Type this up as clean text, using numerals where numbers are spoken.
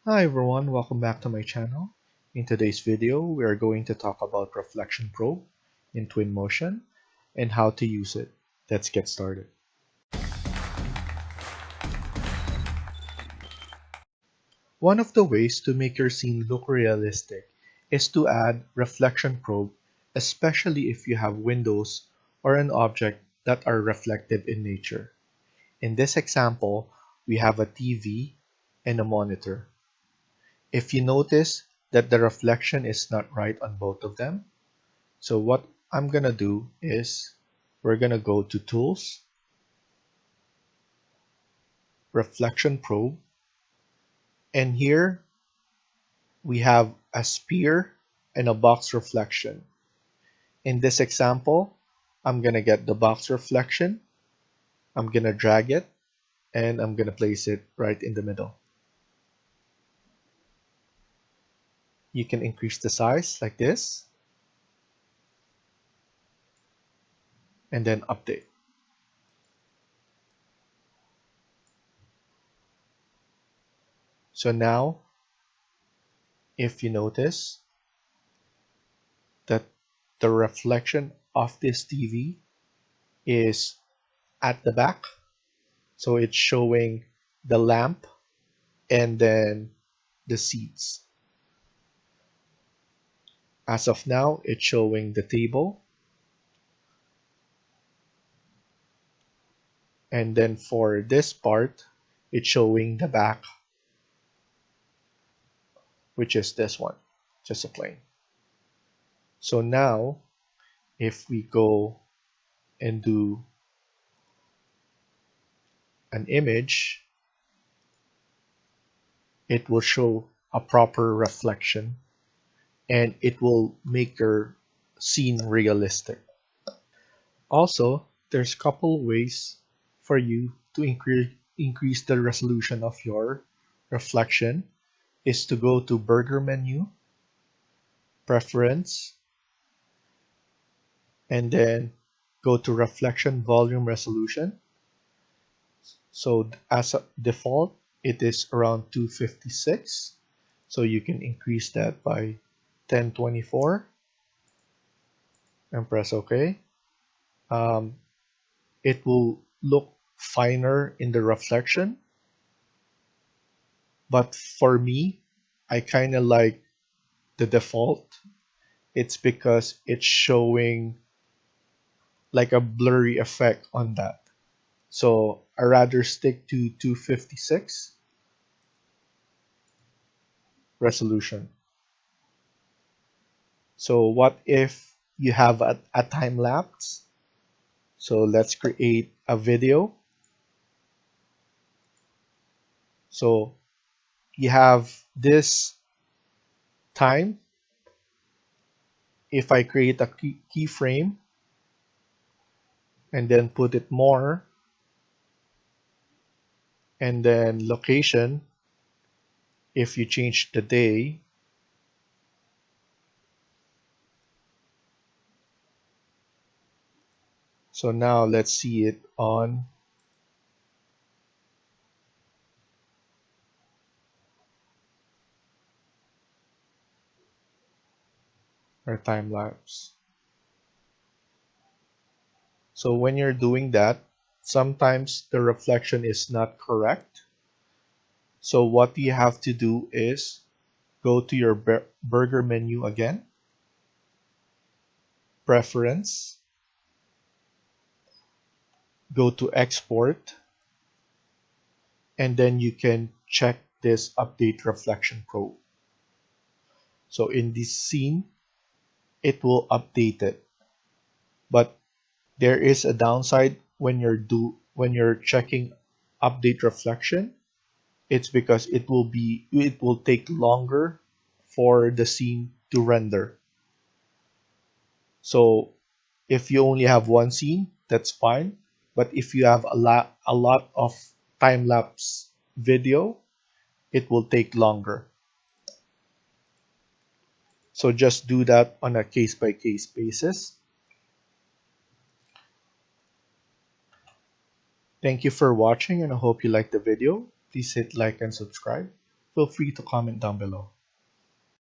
Hi everyone, welcome back to my channel. In today's video, we are going to talk about reflection probe in Twinmotion and how to use it. Let's get started. One of the ways to make your scene look realistic is to add reflection probe, especially if you have windows or an object that are reflective in nature. In this example, we have a TV and a monitor. If you notice that the reflection is not right on both of them, so what I'm gonna do is we're gonna go to Tools, Reflection Probe, and here we have a sphere and a box reflection. In this example, I'm gonna get the box reflection, I'm gonna drag it, and I'm gonna place it right in the middle. You can increase the size like this, and then update. So now, if you notice that the reflection of this TV is at the back, so it's showing the lamp and then the seats. As of now, it's showing the table, and then for this part, it's showing the back, which is this one, just a plane. So now, if we go and do an image, it will show a proper reflection and it will make your scene realistic. Also, there's a couple ways for you to increase the resolution of your reflection is to go to Burger menu, Preference, and then go to Reflection Volume Resolution. So as a default, it is around 256. So you can increase that by 1024 and press OK. It will look finer in the reflection. But for me, I kind of like the default. It's because it's showing like a blurry effect on that. So I rather stick to 256 resolution. So what if you have a time lapse? So let's create a video. So you have this time. If I create a keyframe and then put it more, and then location, if you change the day, so now let's see it on our time lapse. So when you're doing that, sometimes the reflection is not correct. So what you have to do is go to your burger menu again, Preference, go to Export, and then you can check this Update Reflection Probe. So in this scene, it will update it. But there is a downside when you're checking Update Reflection. It's because it will take longer for the scene to render. So if you only have one scene, that's fine. But if you have a lot of time-lapse video, it will take longer. So just do that on a case-by-case basis. Thank you for watching and I hope you liked the video. Please hit like and subscribe. feel free to comment down below.